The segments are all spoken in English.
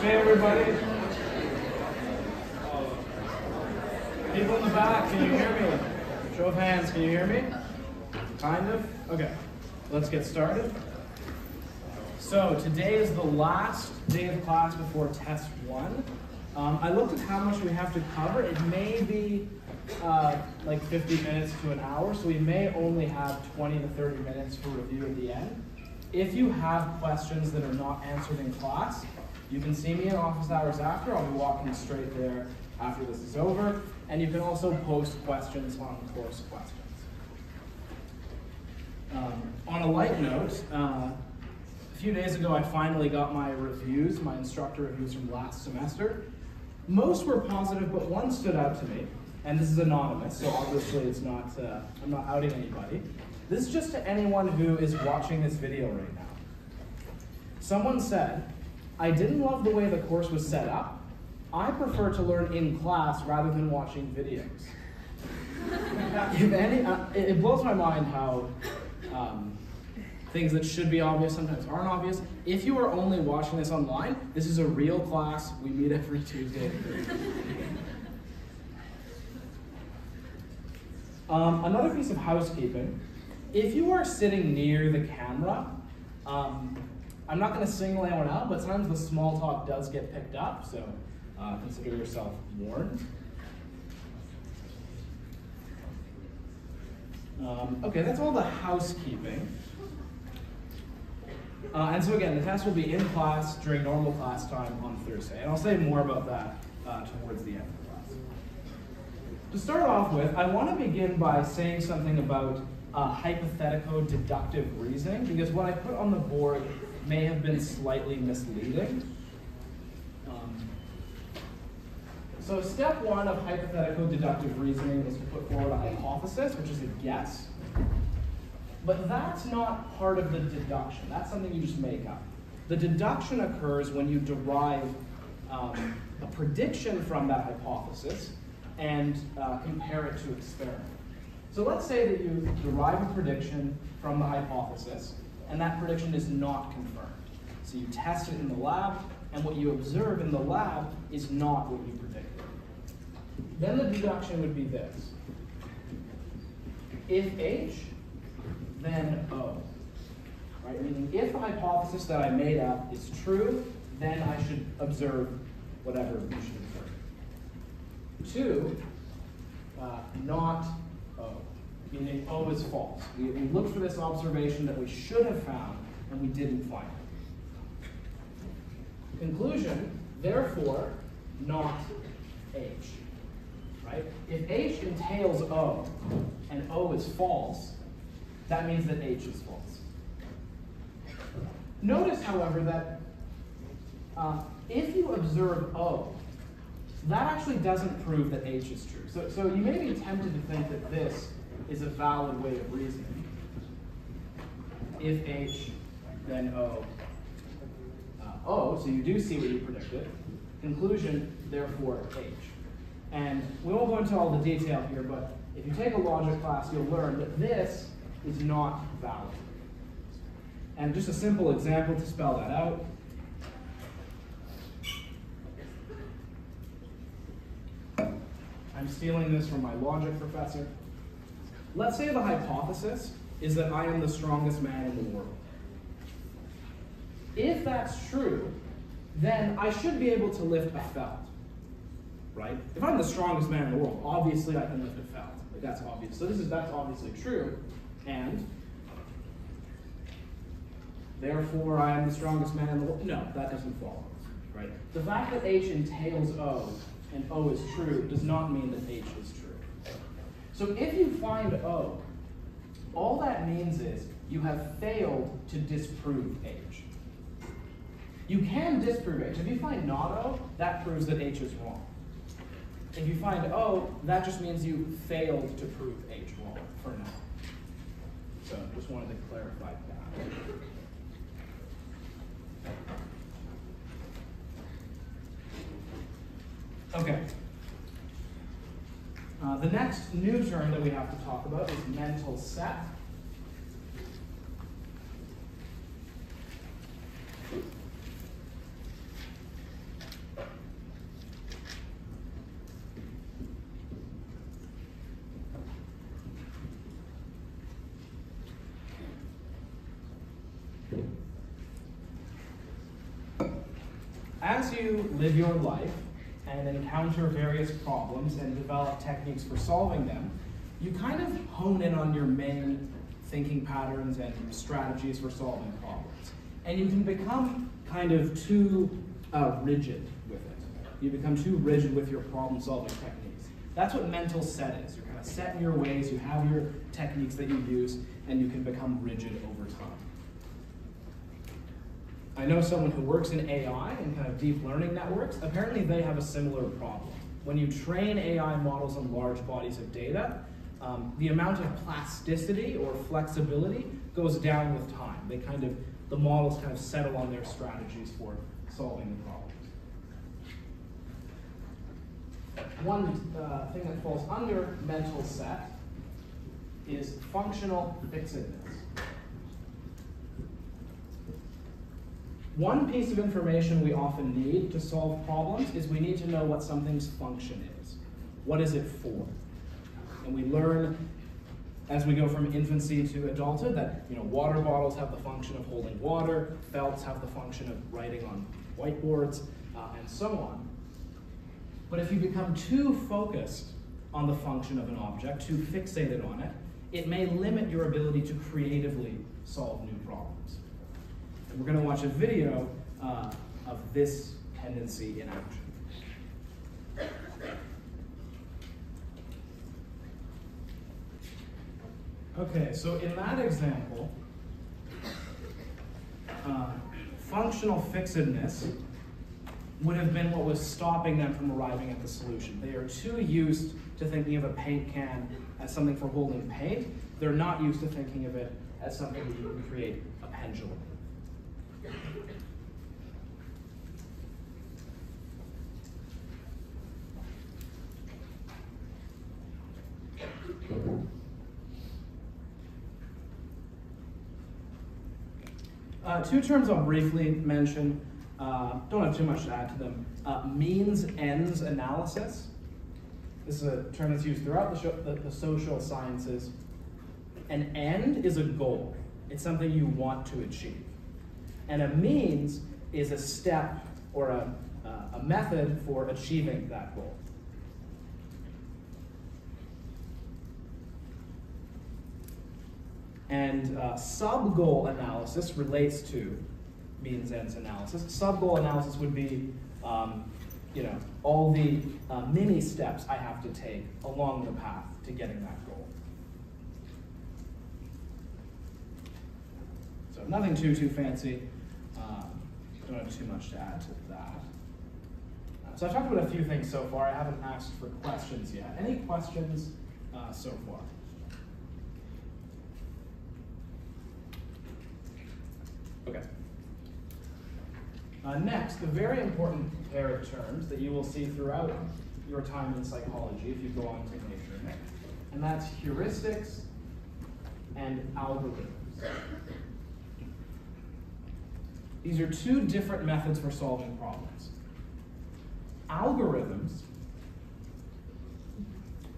Hey everybody. People in the back, can you hear me? Show of hands, can you hear me? Kind of? Okay, let's get started. So today is the last day of class before test 1. I looked at how much we have to cover. It may be like 50 minutes to an hour, so we may only have 20 to 30 minutes for review at the end. If you have questions that are not answered in class, you can see me in office hours after. I'll be walking straight there after this is over. And you can also post questions on course questions. On a light note, a few days ago I finally got my reviews, my instructor reviews from last semester. Most were positive, but one stood out to me. And this is anonymous, so obviously it's not, I'm not outing anybody. This is just to anyone who is watching this video right now. Someone said, "I didn't love the way the course was set up. I prefer to learn in class rather than watching videos." It blows my mind how things that should be obvious sometimes aren't obvious. If you are only watching this online, this is a real class. We meet every Tuesday. Another piece of housekeeping. If you are sitting near the camera, I'm not going to single anyone out, but sometimes the small talk does get picked up, so consider yourself warned. Okay, that's all the housekeeping. And so again, the test will be in class during normal class time on Thursday, and I'll say more about that towards the end of the class. To start off with, I want to begin by saying something about hypothetico-deductive reasoning, because what I put on the board may have been slightly misleading. So step 1 of hypothetico-deductive reasoning is to put forward a hypothesis, which is a guess. But that's not part of the deduction. That's something you just make up. The deduction occurs when you derive a prediction from that hypothesis and compare it to experiment. So let's say that you derive a prediction from the hypothesis, and that prediction is not confirmed. So you test it in the lab, and what you observe in the lab is not what you predicted. Then the deduction would be this. If H, then O. Right? Meaning if the hypothesis that I made up is true, then I should observe whatever you should observe. 2, not O, meaning O is false. We looked for this observation that we should have found, and we didn't find it. Conclusion, therefore, not H. Right? If H entails O, and O is false, that means that H is false. Notice, however, that if you observe O, that actually doesn't prove that H is true. So you may be tempted to think that this is a valid way of reasoning. If H, then O. O, so you do see what you predicted. Conclusion, therefore H. And we won't go into all the detail here, but if you take a logic class, you'll learn that this is not valid. And just a simple example to spell that out. I'm stealing this from my logic professor. Let's say the hypothesis is that I am the strongest man in the world. If that's true, then I should be able to lift a felt, right? If I'm the strongest man in the world, obviously I can lift a felt. Like that's obvious. So that's obviously true, and therefore I am the strongest man in the world. No, that doesn't follow, right? The fact that H entails O and O is true does not mean that H is true. So if you find O, all that means is you have failed to disprove H. You can disprove H. If you find not O, that proves that H is wrong. If you find O, that just means you failed to prove H wrong for now. So just wanted to clarify that. Okay. The next new term that we have to talk about is mental set. as you live your life and encounter various problems and develop techniques for solving them, you kind of hone in on your main thinking patterns and strategies for solving problems. And you can become kind of too rigid with it. You become too rigid with your problem-solving techniques. That's what mental set is. You're kind of set in your ways, you have your techniques that you use, and you can become rigid over time. I know someone who works in AI and kind of deep learning networks. Apparently they have a similar problem. When you train AI models on large bodies of data, the amount of plasticity or flexibility goes down with time. The models kind of settle on their strategies for solving the problems. One thing that falls under mental set is functional fixedness. One piece of information we often need to solve problems is we need to know what something's function is. What is it for? And we learn as we go from infancy to adulthood that water bottles have the function of holding water, belts have the function of writing on whiteboards, and so on. But if you become too focused on the function of an object, too fixated on it, it may limit your ability to creatively solve new problems. And we're going to watch a video of this tendency in action. Okay, so in that example, functional fixedness would have been what was stopping them from arriving at the solution. They are too used to thinking of a paint can as something for holding paint. They're not used to thinking of it as something that you can create a pendulum. Two terms I'll briefly mention, don't have too much to add to them. Means-ends analysis. This is a term that's used throughout the social sciences. An end is a goal. It's something you want to achieve. And a means is a step or a method for achieving that goal. And sub-goal analysis relates to means-ends analysis. Sub-goal analysis would be, all the mini steps I have to take along the path to getting that goal. So nothing too fancy. Don't have too much to add to that. So I've talked about a few things so far. I haven't asked for questions yet. Any questions so far? Okay. Next, a very important pair of terms that you will see throughout your time in psychology if you go on to major, and that's heuristics and algorithms. These are two different methods for solving problems. Algorithms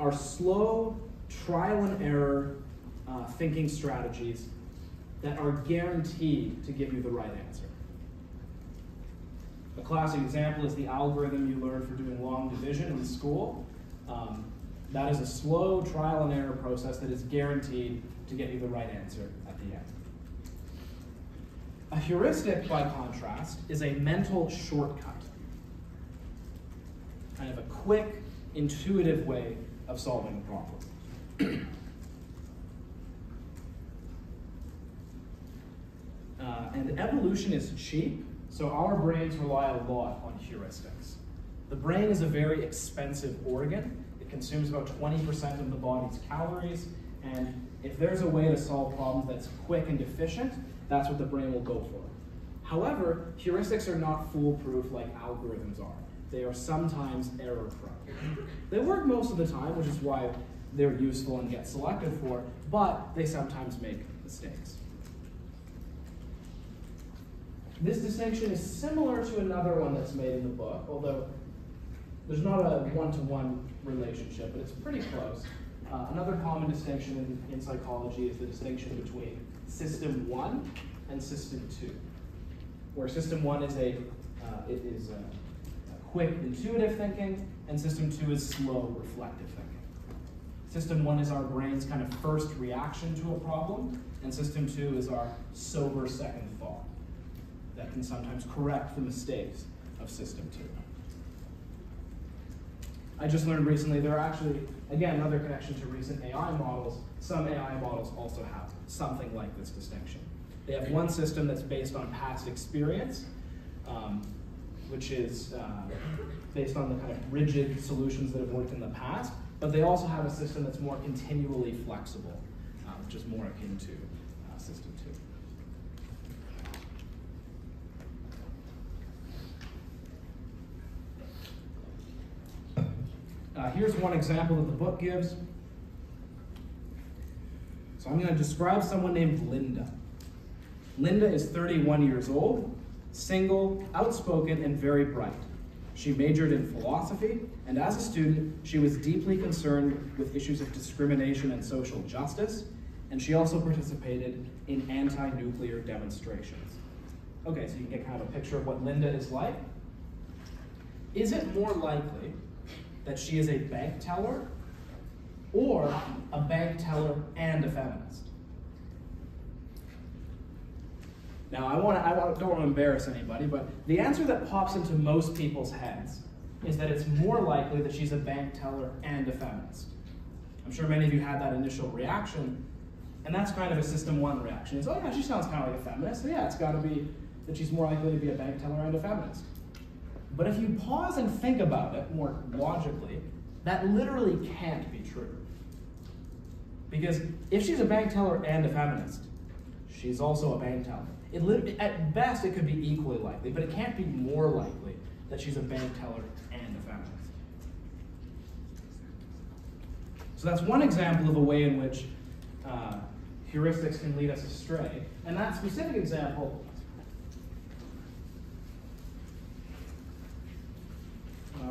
are slow, trial and error thinking strategies that are guaranteed to give you the right answer. A classic example is the algorithm you learned for doing long division in school. That is a slow trial and error process that is guaranteed to get you the right answer at the end. A heuristic, by contrast, is a mental shortcut. Kind of a quick, intuitive way of solving a problem. And evolution is cheap, so our brains rely a lot on heuristics. The brain is a very expensive organ. It consumes about 20% of the body's calories, and if there's a way to solve problems that's quick and efficient, that's what the brain will go for. However, heuristics are not foolproof like algorithms are. They are sometimes error-prone. They work most of the time, which is why they're useful and get selected for, but they sometimes make mistakes. This distinction is similar to another one that's made in the book, although there's not a one-to-one relationship, but it's pretty close. Another common distinction in psychology is the distinction between system 1 and system 2, where system 1 is it is quick, intuitive thinking, and system 2 is slow, reflective thinking. System 1 is our brain's kind of first reaction to a problem, and system 2 is our sober second thought that can sometimes correct the mistakes of system 2. I just learned recently there are actually, again, another connection to recent AI models. Some AI models also have something like this distinction. They have one system that's based on past experience, which is based on the kind of rigid solutions that have worked in the past, but they also have a system that's more continually flexible, which is more akin to system 2. Here's one example that the book gives. So I'm going to describe someone named Linda. Linda is 31 years old, single, outspoken, and very bright. She majored in philosophy, and as a student, she was deeply concerned with issues of discrimination and social justice, and she also participated in anti-nuclear demonstrations. Okay, so you can get kind of a picture of what Linda is like. Is it more likely that she is a bank teller or a bank teller and a feminist? Now, I don't want to embarrass anybody, but the answer that pops into most people's heads is that it's more likely that she's a bank teller and a feminist. I'm sure many of you had that initial reaction, and that's kind of a system 1 reaction. It's, oh yeah, she sounds kind of like a feminist, so yeah, it's got to be that she's more likely to be a bank teller and a feminist. But if you pause and think about it more logically, that literally can't be true. Because if she's a bank teller and a feminist, she's also a bank teller. At best, it could be equally likely, but it can't be more likely that she's a bank teller and a feminist. So that's one example of a way in which heuristics can lead us astray. And that specific example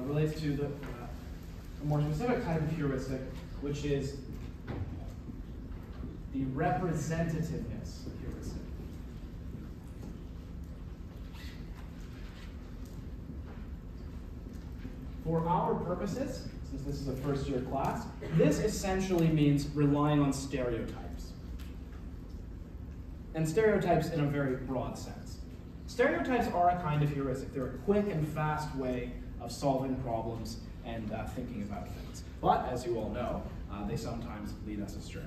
relates to a more specific type of heuristic, which is the representativeness heuristic. For our purposes, since this is a first-year class, this essentially means relying on stereotypes. And stereotypes in a very broad sense. Stereotypes are a kind of heuristic. They're a quick and fast way of solving problems and thinking about things. But, as you all know, they sometimes lead us astray.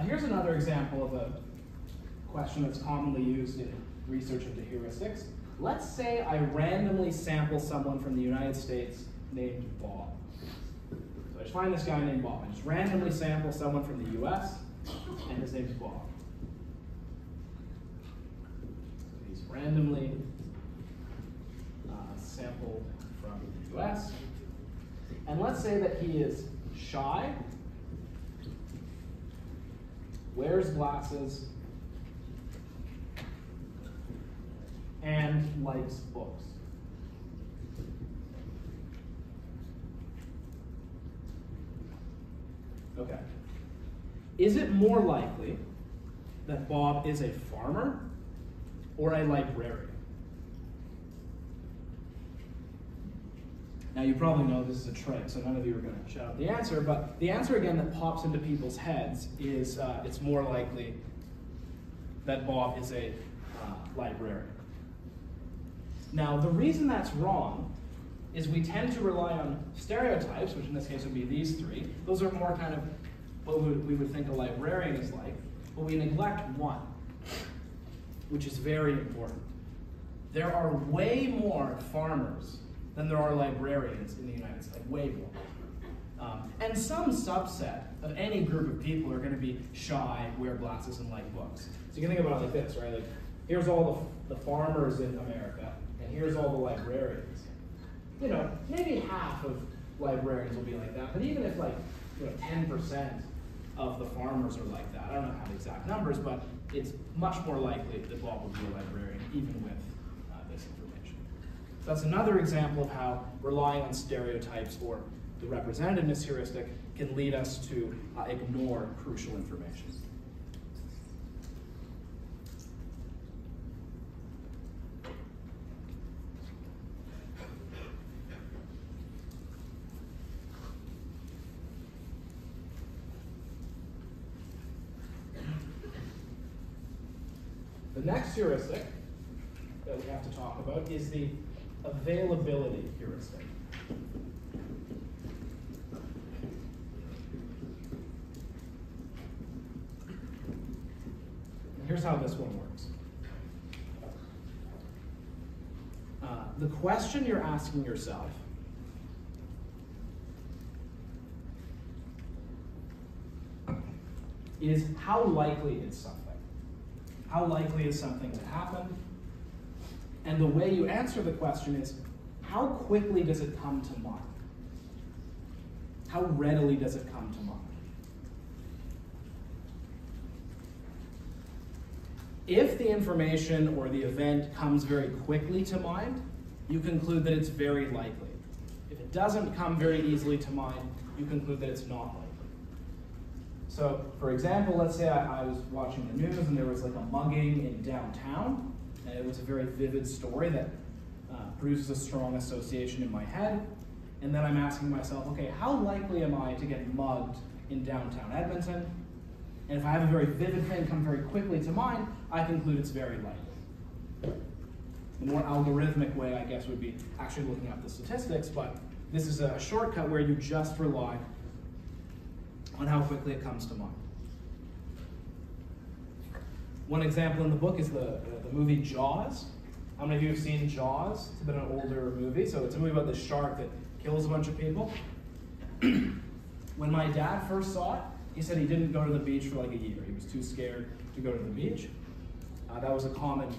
Here's another example of a question that's commonly used in research into heuristics. Let's say I randomly sample someone from the United States named Bob. So I just find this guy named Bob. I just randomly sample someone from the US, and his name's Bob. He's randomly sampled from the US. And let's say that he is shy, wears glasses, and likes books. Okay. Is it more likely that Bob is a farmer or a librarian? Now, you probably know this is a trick, so none of you are going to shout out the answer, but the answer, again, that pops into people's heads is it's more likely that Bob is a librarian. Now, the reason that's wrong is we tend to rely on stereotypes, which in this case would be these three. Those are more kind of what we would think a librarian is like, but we neglect one, which is very important. There are way more farmers than there are librarians in the United States, way more. And some subset of any group of people are going to be shy, wear glasses, and like books. So you can think about it like this, right? Like, here's all the farmers in America, and here's all the librarians. You know, maybe half of librarians will be like that, but even if like, 10% of the farmers are like that, I don't know how the exact numbers, but it's much more likely that Bob would be a librarian, even with this information. So that's another example of how relying on stereotypes or the representativeness heuristic can lead us to ignore crucial information. The next heuristic that we have to talk about is the availability heuristic. And here's how this one works. The question you're asking yourself is, how likely is something? How likely is something to happen? And the way you answer the question is, how quickly does it come to mind? How readily does it come to mind? If the information or the event comes very quickly to mind, you conclude that it's very likely. If it doesn't come very easily to mind, you conclude that it's not likely. So, for example, let's say I was watching the news and there was like a mugging in downtown, and it was a very vivid story that produces a strong association in my head. And then I'm asking myself, okay, how likely am I to get mugged in downtown Edmonton? And if I have a very vivid thing come very quickly to mind, I conclude it's very likely. The more algorithmic way, I guess, would be actually looking up the statistics, but this is a shortcut where you just rely on how quickly it comes to mind. One example in the book is the movie Jaws. How many of you have seen Jaws? It's been an older movie, so it's a movie about this shark that kills a bunch of people. When my dad first saw it, he said he didn't go to the beach for like a year. He was too scared to go to the beach. That was a common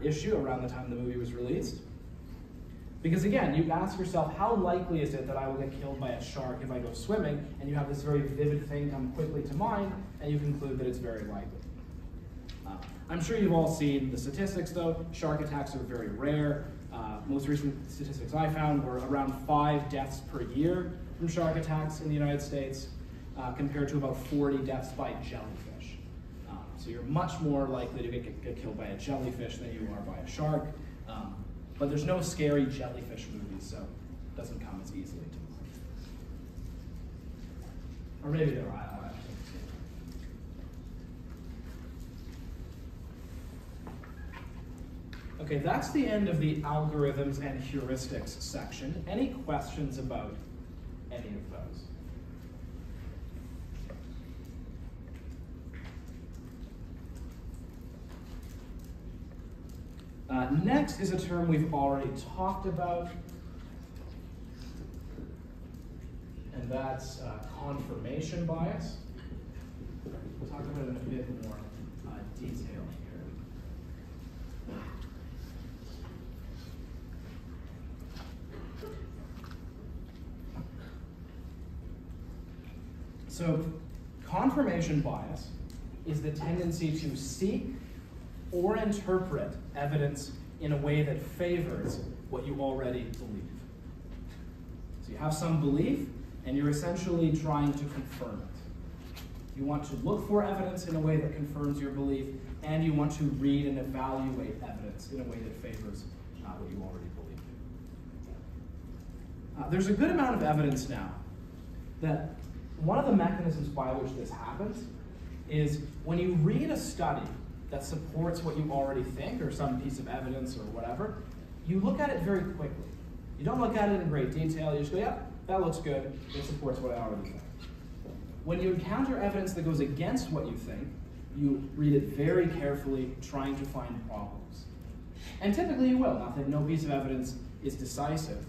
issue around the time the movie was released. Because again, you ask yourself, how likely is it that I will get killed by a shark if I go swimming? And you have this very vivid thing come quickly to mind, and you conclude that it's very likely. I'm sure you've all seen the statistics though. Shark attacks are very rare. Most recent statistics I found were around 5 deaths per year from shark attacks in the United States, compared to about 40 deaths by jellyfish. So you're much more likely to get killed by a jellyfish than you are by a shark. But there's no scary jellyfish movies, so it doesn't come as easily to mind. Or maybe there are. Okay, that's the end of the algorithms and heuristics section. Any questions about any of those? Next is a term we've already talked about, and that's confirmation bias. We'll talk about it in a bit more detail here. So, confirmation bias is the tendency to seek or interpret evidence in a way that favors what you already believe. So you have some belief, and you're essentially trying to confirm it. You want to look for evidence in a way that confirms your belief, and you want to read and evaluate evidence in a way that favors what you already believe. There's a good amount of evidence now that one of the mechanisms by which this happens is when you read a study that supports what you already think, or some piece of evidence or whatever, you look at it very quickly. You don't look at it in great detail, you just go, yeah, that looks good, it supports what I already think. When you encounter evidence that goes against what you think, you read it very carefully, trying to find problems. And typically you will, no piece of evidence is decisive,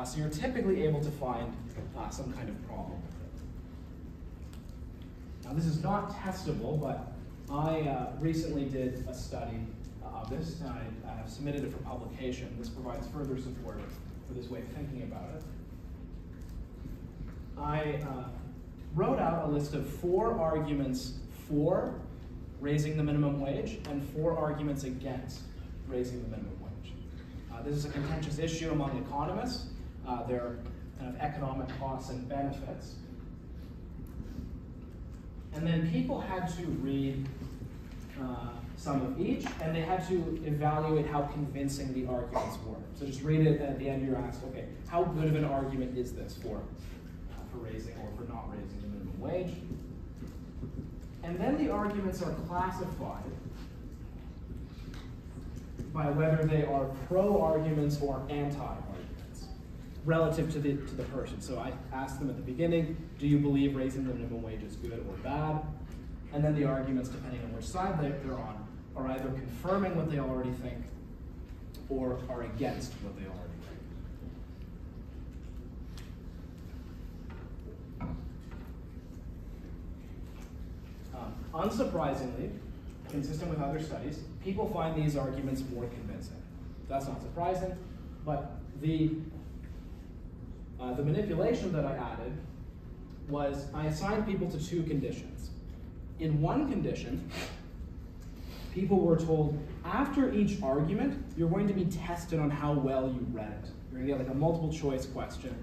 so you're typically able to find some kind of problem with it. Now this is not testable, but I recently did a study of this, and I have submitted it for publication. This provides further support for this way of thinking about it. I wrote out a list of 4 arguments for raising the minimum wage and 4 arguments against raising the minimum wage. This is a contentious issue among economists. There are kind of economic costs and benefits. And then people had to read some of each, and they had to evaluate how convincing the arguments were. So just read it, and at the end you're asked, okay, how good of an argument is this for raising or for not raising the minimum wage? And then the arguments are classified by whether they are pro-arguments or anti-arguments relative to the person. So I asked them at the beginning, do you believe raising the minimum wage is good or bad? And then the arguments, depending on which side they're on, are either confirming what they already think or are against what they already think. Unsurprisingly, consistent with other studies, people find these arguments more convincing. That's not surprising, but the manipulation that I added was I assigned people to two conditions. In one condition, people were told, after each argument, you're going to be tested on how well you read it. You're going to get like a multiple choice question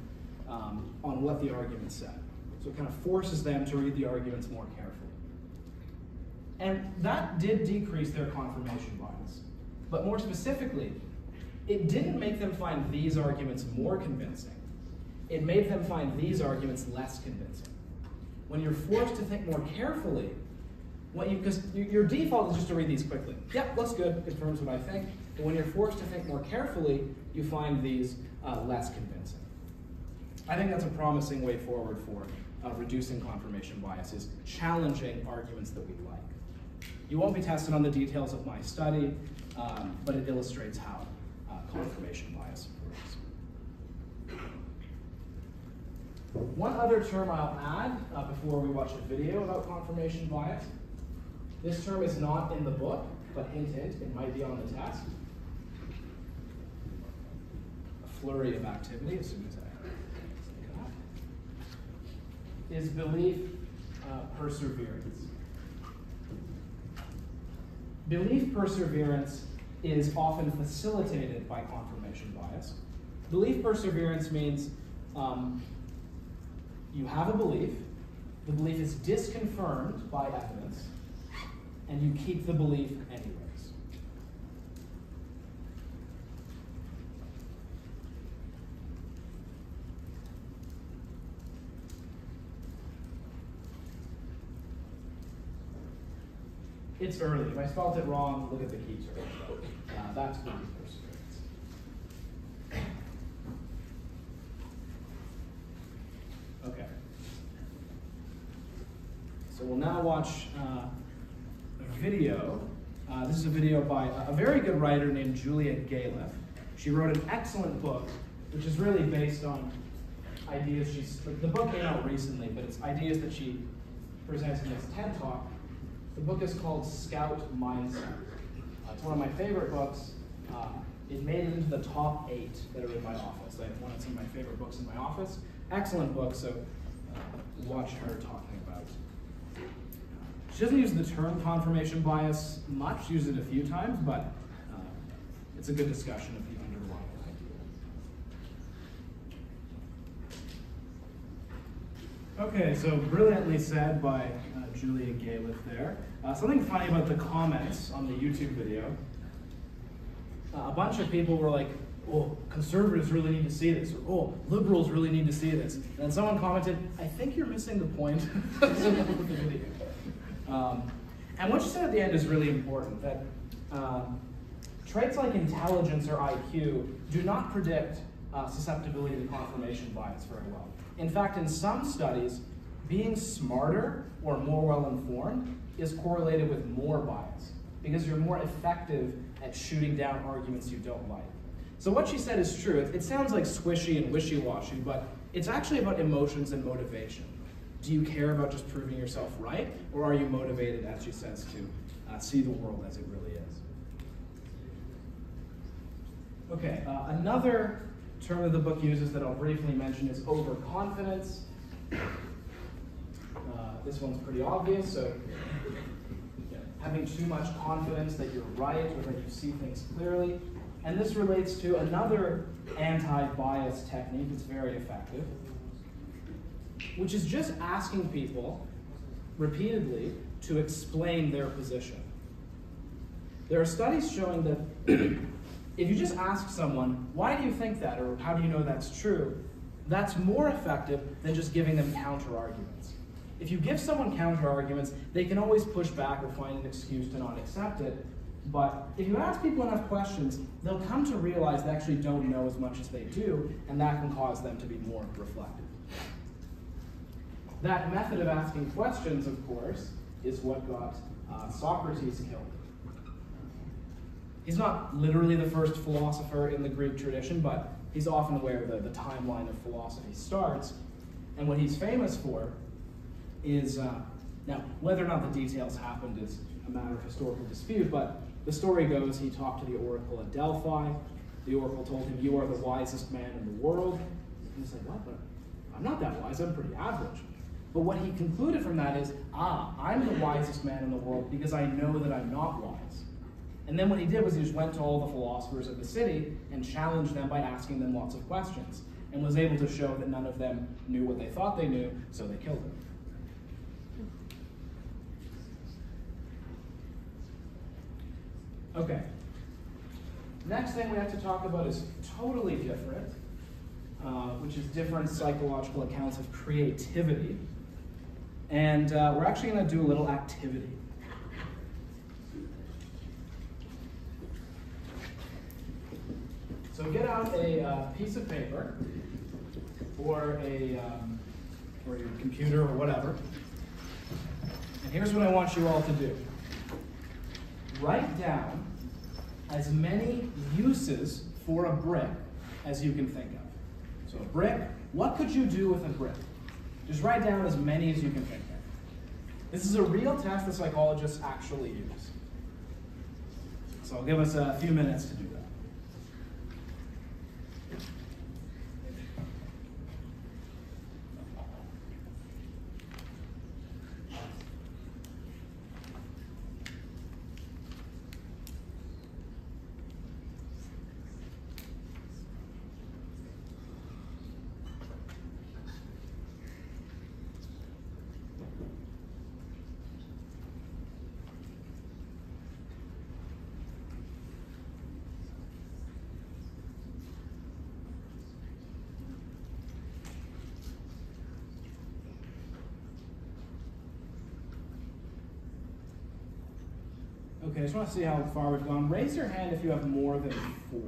on what the argument said. So it kind of forces them to read the arguments more carefully. And that did decrease their confirmation bias. But more specifically, it didn't make them find these arguments more convincing. It made them find these arguments less convincing. When you're forced to think more carefully, because your default is just to read these quickly. Yep, looks good, confirms what I think. But when you're forced to think more carefully, you find these less convincing. I think that's a promising way forward for reducing confirmation bias, is challenging arguments that we like. You won't be tested on the details of my study, but it illustrates how confirmation bias works. One other term I'll add before we watch a video about confirmation bias. This term is not in the book, but hint, hint, it might be on the test. A flurry of activity as soon as I say that. Is belief perseverance. Belief perseverance is often facilitated by confirmation bias. Belief perseverance means you have a belief, the belief is disconfirmed by evidence, and you keep the belief anyways. It's early. If I spelled it wrong, look at the key term. That's belief perseverance. Okay. So we'll now watch a video. This is a video by a very good writer named Julia Galef. She wrote an excellent book, which is really based on ideas the book came out recently, but it's ideas that she presents in this TED Talk. The book is called Scout Mindset. It's one of my favorite books. It made it into the top 8 that are in my office. I wanted some of my favorite books in my office. Excellent book, so watch her talking about it. She doesn't use the term confirmation bias much, she uses it a few times, but it's a good discussion of the underlying idea. Okay, so brilliantly said by Julia Galef there. Something funny about the comments on the YouTube video. A bunch of people were like, oh, conservatives really need to see this, or oh, liberals really need to see this. And then someone commented, I think you're missing the point of the video. And what you said at the end is really important, that traits like intelligence or IQ do not predict susceptibility to confirmation bias very well. In fact, in some studies, being smarter or more well-informed is correlated with more bias, because you're more effective at shooting down arguments you don't like. So what she said is true. It sounds like squishy and wishy-washy, but it's actually about emotions and motivation. Do you care about just proving yourself right, or are you motivated, as she says, to see the world as it really is? Okay, another term that the book uses that I'll briefly mention is overconfidence. This one's pretty obvious, so having too much confidence that you're right or that you see things clearly. And this relates to another anti-bias technique that's very effective, which is just asking people repeatedly to explain their position. There are studies showing that if you just ask someone, why do you think that, or how do you know that's true, that's more effective than just giving them counter-arguments. If you give someone counter-arguments, they can always push back or find an excuse to not accept it. But if you ask people enough questions, they'll come to realize they actually don't know as much as they do, and that can cause them to be more reflective. That method of asking questions, of course, is what got Socrates killed. He's not literally the first philosopher in the Greek tradition, but he's often where the timeline of philosophy starts. And what he's famous for is, now, whether or not the details happened is a matter of historical dispute, but the story goes he talked to the oracle at Delphi. The oracle told him, "You are the wisest man in the world." And he's like, "What? But I'm not that wise, I'm pretty average." But what he concluded from that is, I'm the wisest man in the world because I know that I'm not wise. And then what he did was he just went to all the philosophers of the city and challenged them by asking them lots of questions, and was able to show that none of them knew what they thought they knew, so they killed him. Okay. Next thing we have to talk about is totally different, which is different psychological accounts of creativity. And we're actually going to do a little activity. So get out a piece of paper or your computer or whatever. And here's what I want you all to do. Write down as many uses for a brick as you can think of. So a brick, what could you do with a brick? Just write down as many as you can think of. This is a real test that psychologists actually use. So I'll give us a few minutes to do that. Okay, I just want to see how far we've gone. Raise your hand if you have more than 4.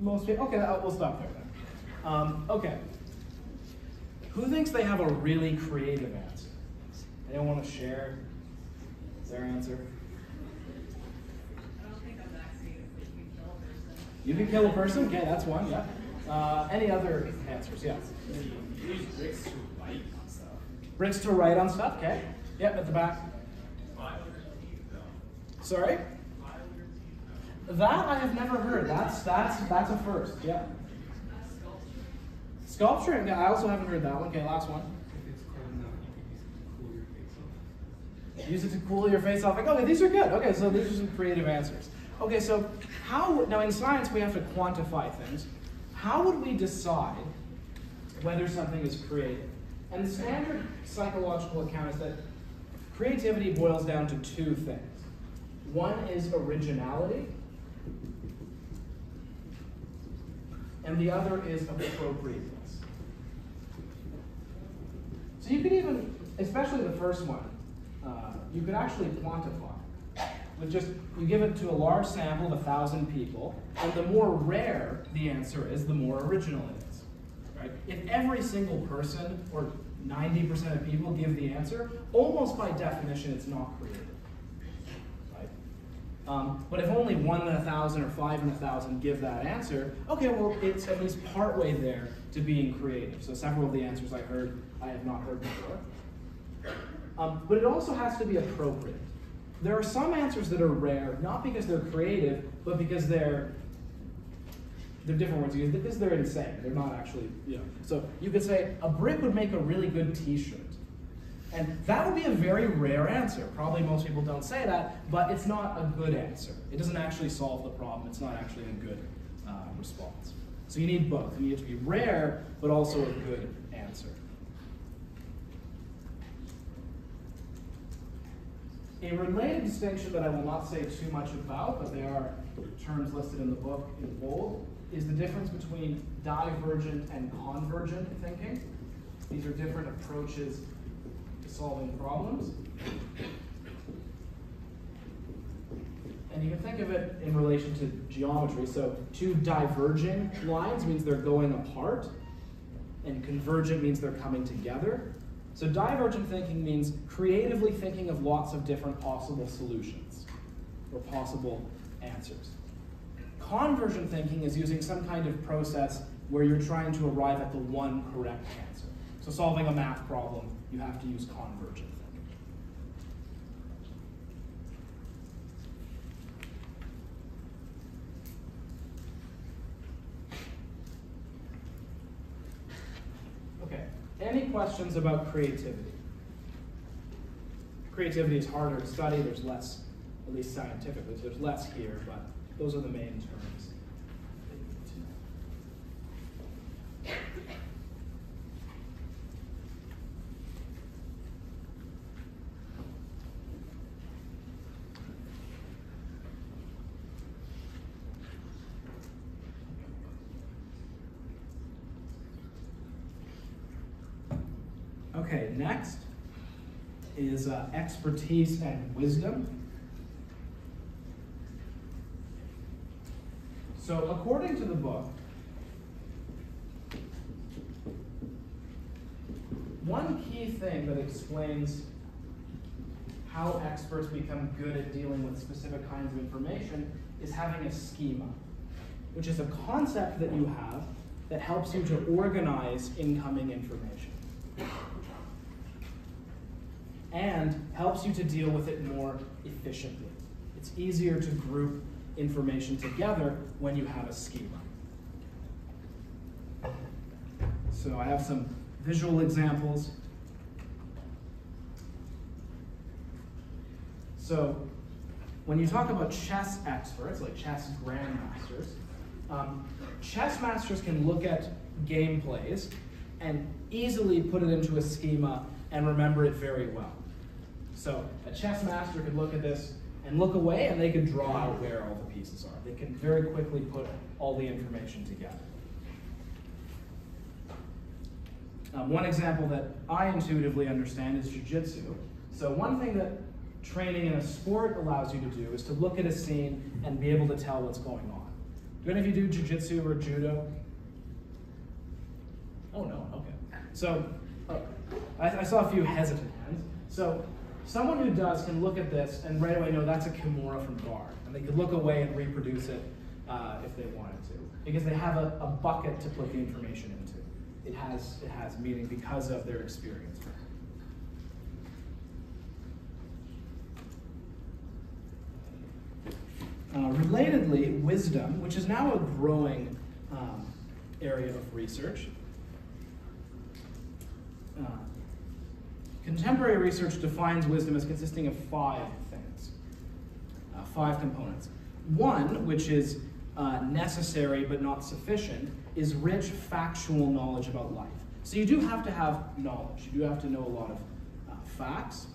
Most people, okay, we'll stop there then. Okay. Who thinks they have a really creative answer? Anyone want to share their answer? I don't think I'm that creative, but you can kill a person. You can kill a person? Okay, that's one, yeah. Any other answers? Yeah. Use bricks to write on stuff. Bricks to write on stuff, okay. Yep, at the back. Sorry? That I have never heard. That's a first. Yeah. Sculpture. Yeah, I also haven't heard that one. Okay, last one. If it's cold enough, you can use it to cool your face off. Use it to cool your face off. Like, okay, these are good. Okay, so these are some creative answers. Okay, so now in science we have to quantify things. How would we decide whether something is creative? And the standard psychological account is that creativity boils down to 2 things. One is originality, and the other is appropriateness. So you could even, especially the first one, you could actually quantify. With just, you give it to a large sample of 1,000 people, and the more rare the answer is, the more original it is. Right? If every single person, or 90% of people give the answer, almost by definition it's not creative. But if only 1 in 1,000 or 5 in 1,000 give that answer, okay, well, it's at least partway there to being creative. So several of the answers I heard, I have not heard before. But it also has to be appropriate. There are some answers that are rare, not because they're creative, but because they're different words used, because they're insane. They're not actually, So you could say, a brick would make a really good t-shirt. And that would be a very rare answer. Probably most people don't say that, but it's not a good answer. It doesn't actually solve the problem. It's not actually a good response. So you need both. You need it to be rare, but also a good answer. A related distinction that I will not say too much about, but they are terms listed in the book in bold, is the difference between divergent and convergent thinking. These are different approaches to solving problems. And you can think of it in relation to geometry. So two diverging lines means they're going apart, and convergent means they're coming together. So divergent thinking means creatively thinking of lots of different possible solutions or possible answers. Convergent thinking is using some kind of process where you're trying to arrive at the one correct answer. So solving a math problem, you have to use convergent thinking. Okay, any questions about creativity? Creativity is harder to study, there's less, at least scientifically, so there's less here, but those are the main terms. Okay, next is expertise and wisdom. So according to the book, one key thing that explains how experts become good at dealing with specific kinds of information is having a schema, which is a concept that you have that helps you to organize incoming information and helps you to deal with it more efficiently. It's easier to group information together when you have a schema. So I have some visual examples. So when you talk about chess experts, like chess grandmasters, chess masters can look at gameplays and easily put it into a schema and remember it very well. So a chess master could look at this and look away, and they could draw out where all the pieces are. They can very quickly put all the information together. One example that I intuitively understand is jiu-jitsu. So one thing that training in a sport allows you to do is to look at a scene and be able to tell what's going on. Do any of you do jiu-jitsu or judo? Oh no, okay. So I saw a few hesitant hands. So someone who does can look at this and right away know that's a kimura from guard. And they could look away and reproduce it if they wanted to. Because they have a bucket to put the information into. It has meaning because of their experience. Relatedly, wisdom, which is now a growing area of research. Contemporary research defines wisdom as consisting of 5 things, 5 components. One, which is necessary but not sufficient, is rich factual knowledge about life. So you do have to have knowledge. You do have to know a lot of facts,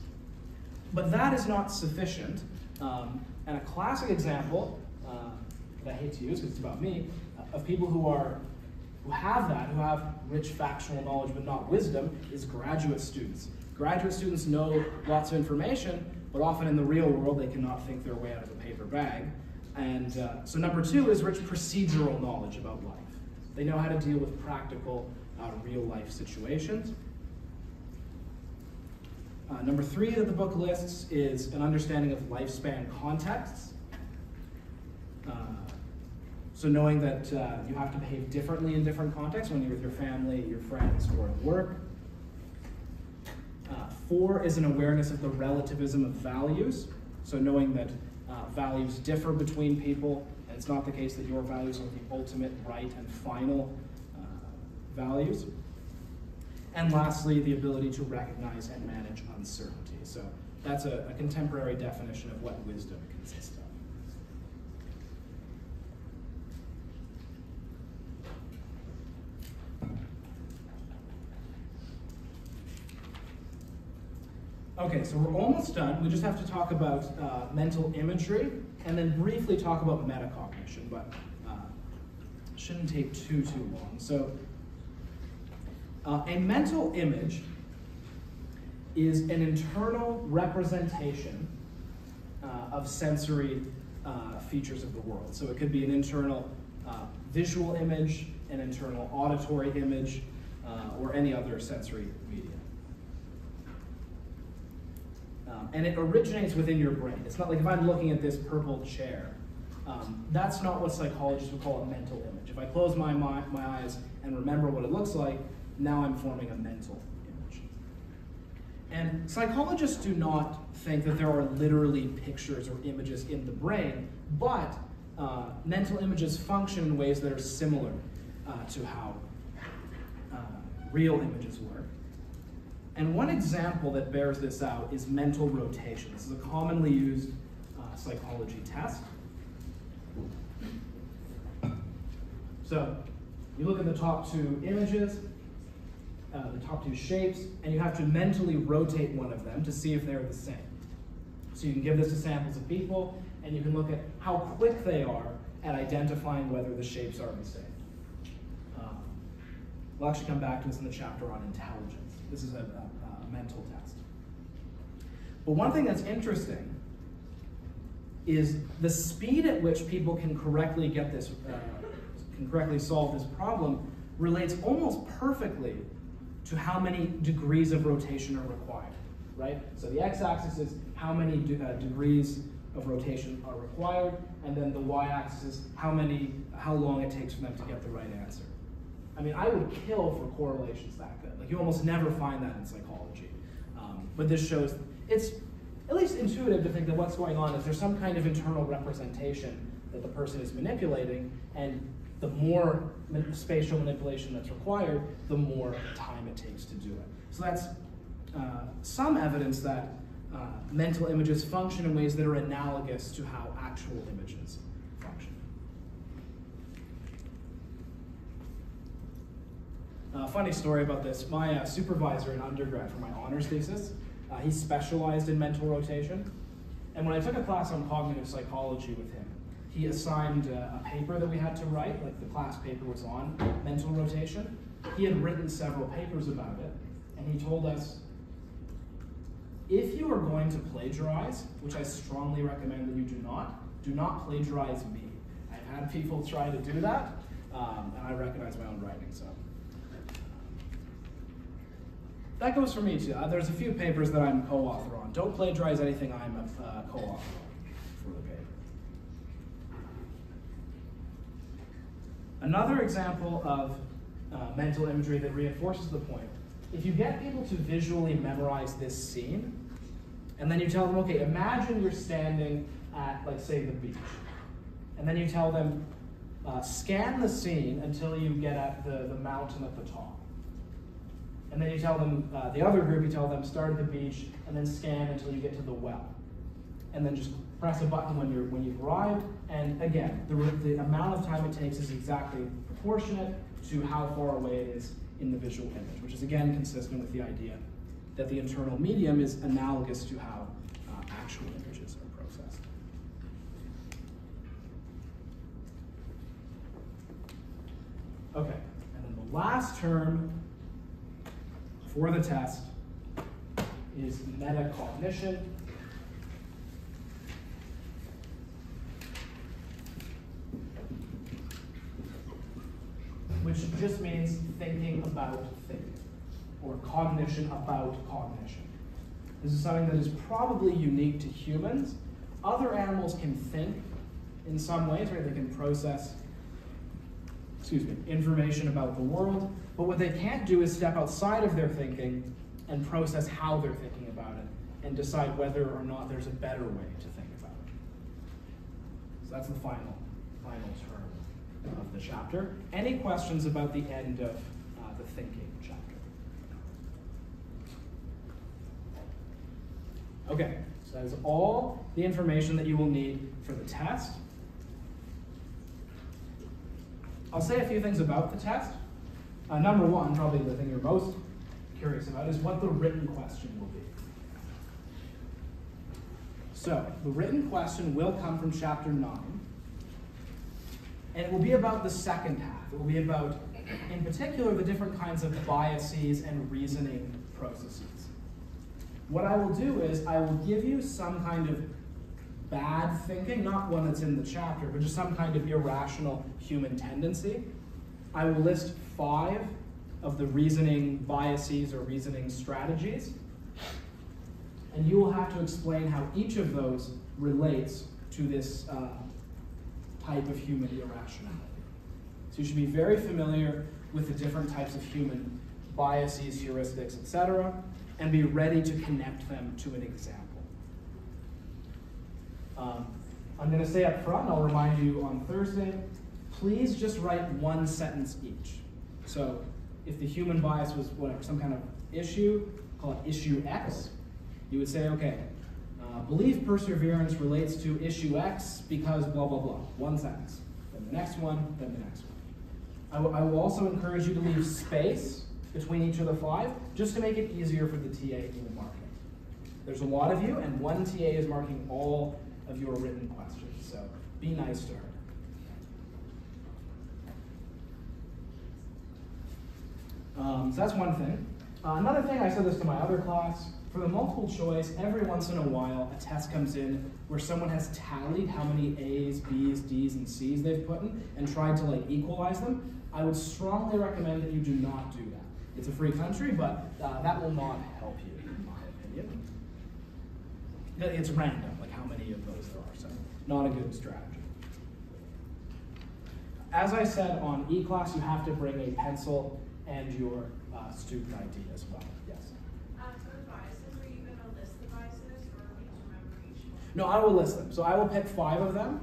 but that is not sufficient. And a classic example that I hate to use because it's about me, of people who have rich factual knowledge but not wisdom, is graduate students. Graduate students know lots of information, but often in the real world they cannot think their way out of a paper bag. And so number 2 is rich procedural knowledge about life. They know how to deal with practical, real life situations. Number 3 that the book lists is an understanding of lifespan contexts. So knowing that you have to behave differently in different contexts when you're with your family, your friends, or at work. 4 is an awareness of the relativism of values. So knowing that values differ between people, and it's not the case that your values are the ultimate right and final values. And lastly, the ability to recognize and manage uncertainty. So that's a contemporary definition of what wisdom consists of. Okay, so we're almost done. We just have to talk about mental imagery and then briefly talk about metacognition, but shouldn't take too long. So a mental image is an internal representation of sensory features of the world. So it could be an internal visual image, an internal auditory image, or any other sensory medium. And it originates within your brain. It's not like if I'm looking at this purple chair, that's not what psychologists would call a mental image. If I close my eyes and remember what it looks like, now I'm forming a mental image. And psychologists do not think that there are literally pictures or images in the brain, but mental images function in ways that are similar to how real images work. And one example that bears this out is mental rotation. This is a commonly used psychology test. So you look at the top two images, the top two shapes, and you have to mentally rotate one of them to see if they're the same. So you can give this to samples of people, and you can look at how quick they are at identifying whether the shapes are the same. We'll actually come back to this in the chapter on intelligence. This is a mental test. But one thing that's interesting is the speed at which people can correctly get this, can correctly solve this problem relates almost perfectly to how many degrees of rotation are required, right? So the x-axis is how many degrees of rotation are required, and then the y-axis is how long it takes for them to get the right answer. I mean, I would kill for correlations that good. Like, you almost never find that in psychology. But this shows, it's at least intuitive to think that what's going on is there's some kind of internal representation that the person is manipulating, and the more spatial manipulation that's required, the more time it takes to do it. So that's some evidence that mental images function in ways that are analogous to how actual images function. Funny story about this. My supervisor in undergrad for my honors thesis, he specialized in mental rotation. And when I took a class on cognitive psychology with him, he assigned a paper that we had to write, like the class paper was on mental rotation. He had written several papers about it, and he told us, if you are going to plagiarize, which I strongly recommend that you do not plagiarize me. I've had people try to do that, and I recognize my own writing, so. That goes for me too. There's a few papers that I'm co-author on. Don't plagiarize anything I'm a co-author on for the paper. Another example of mental imagery that reinforces the point. If you get people to visually memorize this scene, and then you tell them, okay, imagine you're standing at, like, say, the beach. And then you tell them, scan the scene until you get at the mountain at the top. And then you tell them, the other group, you tell them, start at the beach, and then scan until you get to the well. And then just press a button when you've arrived. And again, the amount of time it takes is exactly proportionate to how far away it is in the visual image, which is again consistent with the idea that the internal medium is analogous to how actual images are processed. Okay, and then the last term for the test is metacognition. Which just means thinking about thinking, or cognition about cognition. This is something that is probably unique to humans. Other animals can think in some ways, right? They can process, information about the world, but what they can't do is step outside of their thinking and process how they're thinking about it and decide whether or not there's a better way to think about it. So that's the final term of the chapter. Any questions about the end of the thinking chapter? Okay, so that is all the information that you will need for the test. I'll say a few things about the test. Number one, probably the thing you're most curious about, is what the written question will be. So the written question will come from chapter 9, and it will be about the second half. It will be about, in particular, the different kinds of biases and reasoning processes. What I will do is I will give you some kind of bad thinking, not one that's in the chapter, but just some kind of irrational human tendency. I will list 5 of the reasoning biases or reasoning strategies, and you will have to explain how each of those relates to this type of human irrationality. So you should be very familiar with the different types of human biases, heuristics, etc., and be ready to connect them to an example. I'm going to say up front, and I'll remind you on Thursday, please just write 1 sentence each. So if the human bias was whatever, some kind of issue, call it issue X, you would say, okay, belief perseverance relates to issue X because blah, blah, blah. 1 sentence. Then the next one, then the next one. I will also encourage you to leave space between each of the 5, just to make it easier for the TA who will mark it. There's a lot of you, and one TA is marking all of your written questions, so be nice to her. So that's one thing. Another thing, I said this to my other class, for the multiple choice, every once in a while, a test comes in where someone has tallied how many A's, B's, D's, and C's they've put in and tried to equalize them. I would strongly recommend that you do not do that. It's a free country, but that will not help you, in my opinion. It's random, like how many of those there are, so not a good strategy. As I said on E-class, you have to bring a pencil and your student ID as well. Yes? For the biases, are you going to list the biases, or do you remember each one? No, I will list them. So I will pick 5 of them,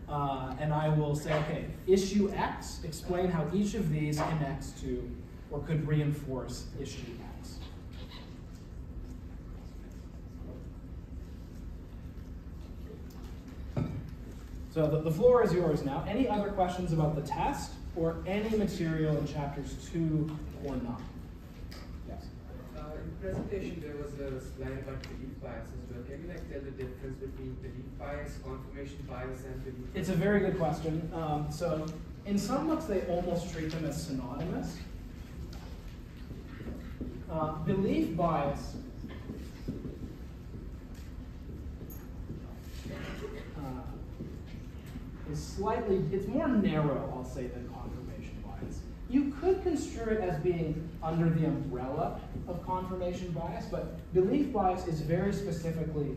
and I will say, okay, issue X, explain how each of these connects to or could reinforce issue X. So the floor is yours now. Any other questions about the test or any material in chapters 2 or 9? Yes? In the presentation, there was a slide about belief bias as well. Can you tell the difference between belief bias, confirmation bias, and belief bias? It's a very good question. So in some books, they almost treat them as synonymous. Belief bias is slightly, it's more narrow, I'll say, than confirmation bias. You could construe it as being under the umbrella of confirmation bias, but belief bias is very specifically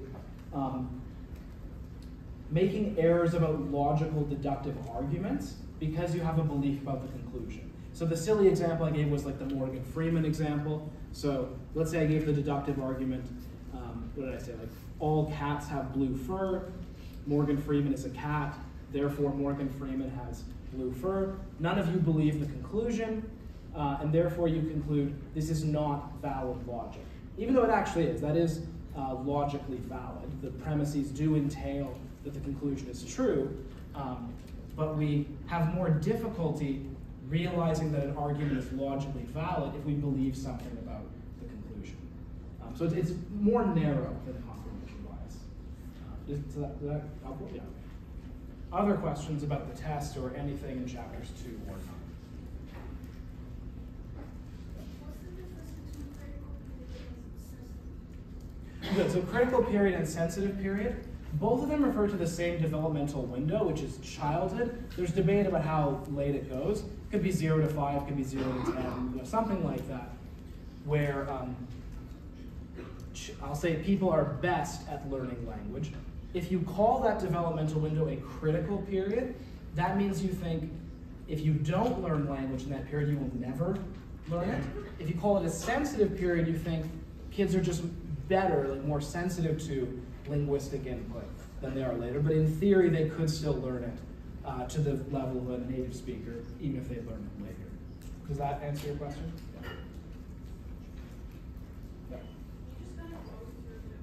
making errors about logical deductive arguments because you have a belief about the conclusion. So the silly example I gave was like the Morgan Freeman example. So let's say I gave the deductive argument, what did I say, like all cats have blue fur, Morgan Freeman is a cat, therefore Morgan Freeman has blue fur. None of you believe the conclusion, and therefore you conclude this is not valid logic. Even though it actually is, that is logically valid. The premises do entail that the conclusion is true, but we have more difficulty realizing that an argument is logically valid if we believe something about the conclusion. So it's more narrow than confirmation bias. Does that helpful? Yeah. Other questions about the test or anything in chapters 2 or 9? What's the difference between critical period and sensitive? Good, so critical period and sensitive period, both of them refer to the same developmental window, which is childhood. There's debate about how late it goes. It could be 0 to 5, it could be 0 to 10, something like that, where I'll say people are best at learning language. If you call that developmental window a critical period, that means you think if you don't learn language in that period, you will never learn it. If you call it a sensitive period, you think kids are just better, like more sensitive to linguistic input than they are later. But in theory, they could still learn it to the level of a native speaker, even if they learn it later. Does that answer your question? Yeah. Yeah. You just kind of go through the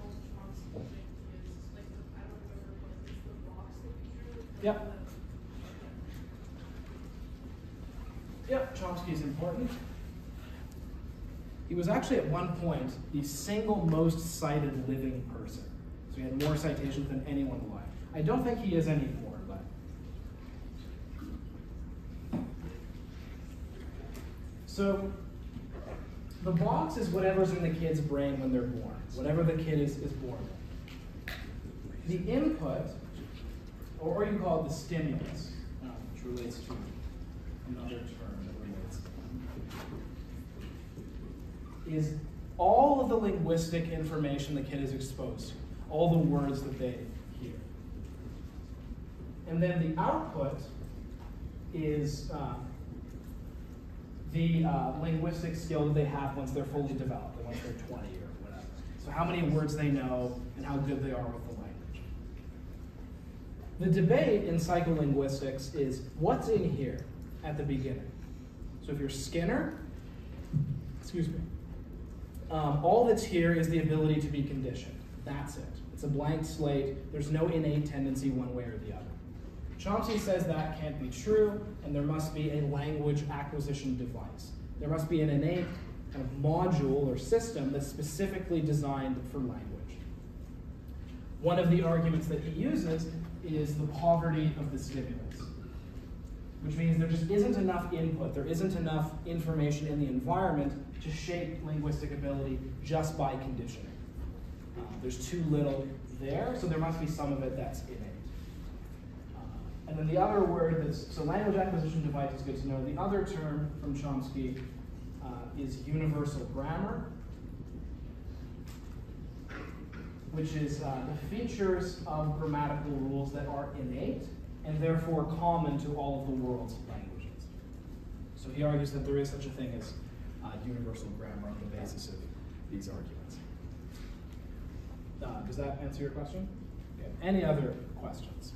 most Chomsky thing is like I don't remember what it's the box that you drew. Yep. Yep, Chomsky is important. He was actually at one point the single most cited living person. So he had more citations than anyone alive. I don't think he is anymore, but. So the box is whatever's in the kid's brain when they're born, whatever the kid is born with. The input, or you call it the stimulus, which relates to another term that relates, is all of the linguistic information the kid is exposed to, all the words that they hear. And then the output is the linguistic skill that they have once they're fully developed, and once they're 20 or whatever. So how many words they know and how good they are with the language. The debate in psycholinguistics is what's in here at the beginning. So if you're Skinner, excuse me, all that's here is the ability to be conditioned. That's it. It's a blank slate. There's no innate tendency one way or the other. Chomsky says that can't be true, and there must be a language acquisition device. There must be an innate kind of module or system that's specifically designed for language. One of the arguments that he uses is the poverty of the stimulus, which means there just isn't enough input, there isn't enough information in the environment to shape linguistic ability just by conditioning. There's too little there, so there must be some of it that's innate. And then the other word that's, so language acquisition device is good to know. The other term from Chomsky is universal grammar, which is the features of grammatical rules that are innate and therefore common to all of the world's languages. So he argues that there is such a thing as universal grammar on the basis of these arguments. Does that answer your question? Okay. Any other questions?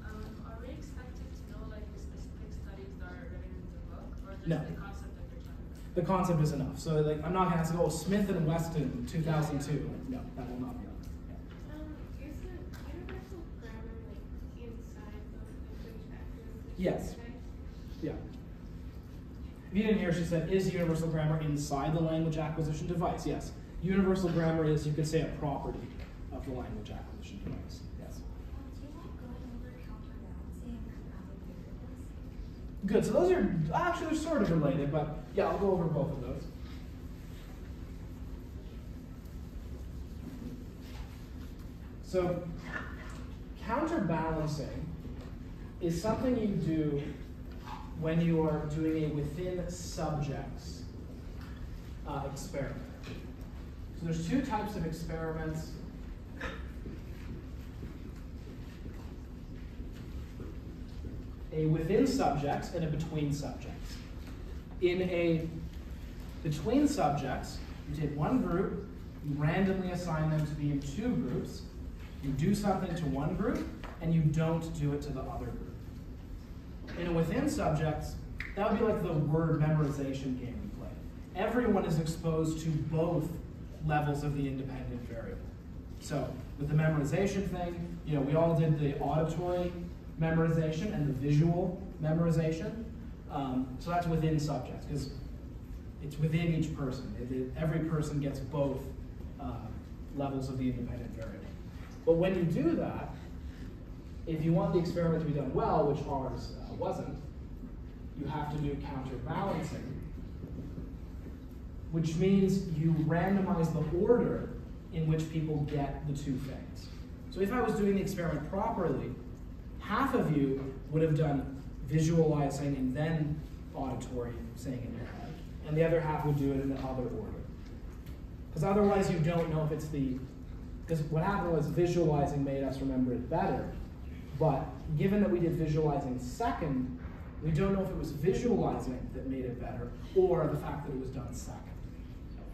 Are we expected to know like the specific studies that are written in the book, or just No. the concept that they're talking about? The concept is enough. So like, I'm not going to ask, oh, Smith and Weston, 2002. No, that will not be enough. Yeah. Is the universal grammar like inside the language acquisition Yes. device? Yeah. If you didn't hear, she said, is universal grammar inside the language acquisition device? Yes. Universal grammar is, you could say, a property of the language acquisition device. Yes. Do you like going over counterbalancing confounding variables? Good. So those are actually they're sort of related, but yeah, I'll go over both of those. So counterbalancing is something you do when you are doing a within subjects experiment. So there's two types of experiments. A within subjects and a between subjects. In a between subjects, you take one group, you randomly assign them to be in two groups, you do something to one group, and you don't do it to the other group. In a within subjects, that would be like the word memorization game we play. Everyone is exposed to both levels of the independent variable. So with the memorization thing, we all did the auditory memorization and the visual memorization. So that's within subjects, because it's within each person. Every person gets both levels of the independent variable. But when you do that, if you want the experiment to be done well, which ours wasn't, you have to do counterbalancing, which means you randomize the order in which people get the two things. So if I was doing the experiment properly, half of you would have done visualizing and then auditory saying in your head, and the other half would do it in the other order. Because otherwise you don't know if it's because what happened was visualizing made us remember it better, but given that we did visualizing second, we don't know if it was visualizing that made it better or the fact that it was done second.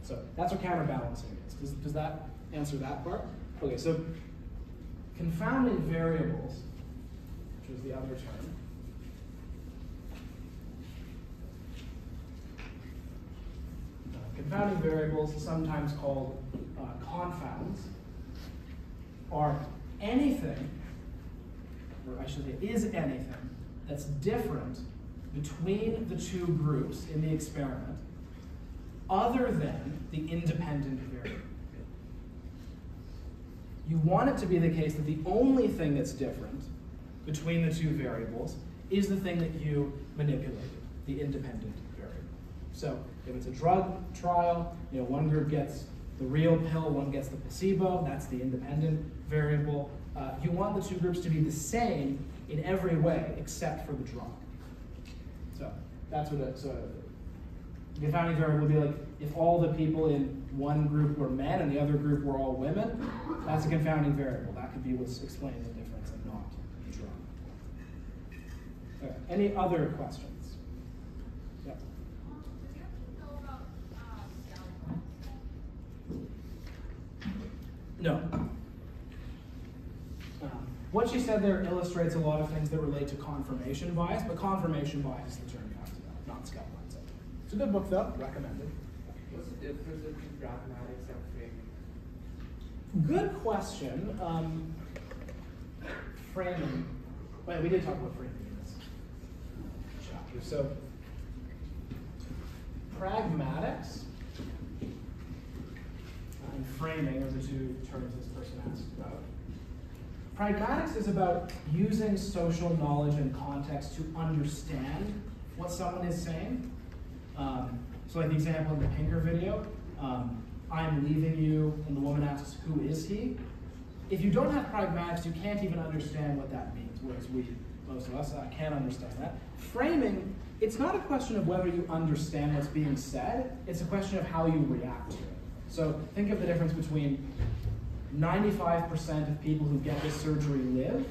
So that's what counterbalancing is. Does that answer that part? Okay, so confounding variables, which was the other term. Confounding variables, sometimes called confounds, are anything, or I should say is anything, that's different between the two groups in the experiment other than the independent variable. you want it to be the case that the only thing that's different between the two variables is the thing that you manipulated, the independent variable. So if it's a drug trial, one group gets the real pill, one gets the placebo, that's the independent variable. You want the two groups to be the same in every way except for the drug. So that's what the confounding variable would be like if all the people in one group were men and the other group were all women. That's a confounding variable. That could be what's explaining the difference and not the drug. Okay. Any other questions? Yeah. Does your team know about scouting? No. What she said there illustrates a lot of things that relate to confirmation bias, but confirmation bias is the term you have to know, not scout mindset. It's a good book though, recommended. What's the difference between pragmatics and framing? Good question. Framing. Well, we did talk about framing in this chapter. So, pragmatics and framing are the two terms this person asked about. Pragmatics is about using social knowledge and context to understand what someone is saying. So like the example in the Pinker video, I'm leaving you, and the woman asks, who is he? If you don't have pragmatics, you can't even understand what that means, whereas most of us, can't understand that. Framing, it's not a question of whether you understand what's being said, it's a question of how you react to it. So think of the difference between 95% of people who get this surgery live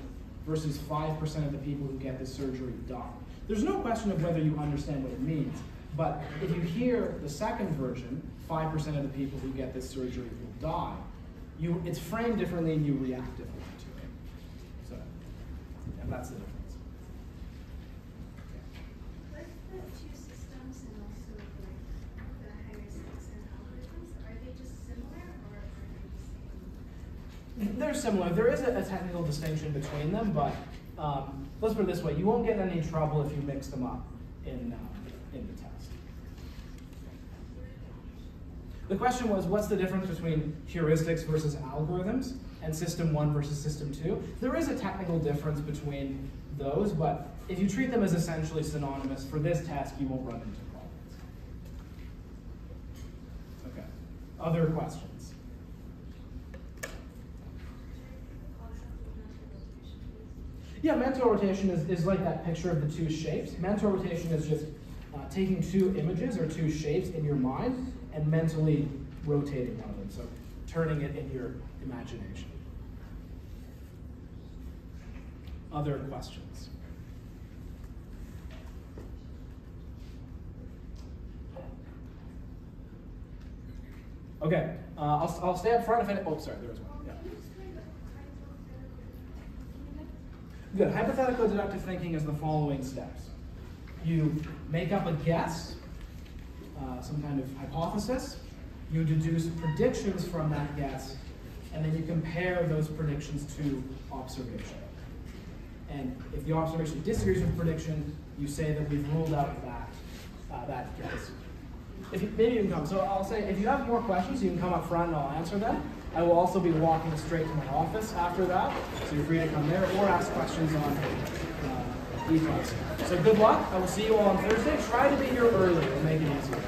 versus 5% of the people who get this surgery die. There's no question of whether you understand what it means, but if you hear the second version, 5% of the people who get this surgery will die, it's framed differently and you react differently to it. So, and that's the difference. With the two systems and also like the heuristics and algorithms, are they just similar or are they the same? They're similar. There is a technical distinction between them, but let's put it this way: you won't get in any trouble if you mix them up in the test. The question was, what's the difference between heuristics versus algorithms and system 1 versus system 2? There is a technical difference between those, but if you treat them as essentially synonymous, for this test, you won't run into problems. Okay. Other questions? Yeah, mental rotation is like that picture of the two shapes. Mental rotation is just taking two images or two shapes in your mind and mentally rotating one of them, so turning it in your imagination. Other questions? Okay, I'll stay up front if any. Oh, sorry, there was one. Yeah. Good. Hypothetical deductive thinking is the following steps. You make up a guess, some kind of hypothesis. You deduce predictions from that guess, and then you compare those predictions to observation. And if the observation disagrees with prediction, you say that we've ruled out that guess. Maybe you can come. So I'll say, if you have more questions, you can come up front and I'll answer them. I will also be walking straight to my office after that, so you're free to come there or ask questions on e-class. So good luck. I will see you all on Thursday. Try to be here early. It'll make it easier.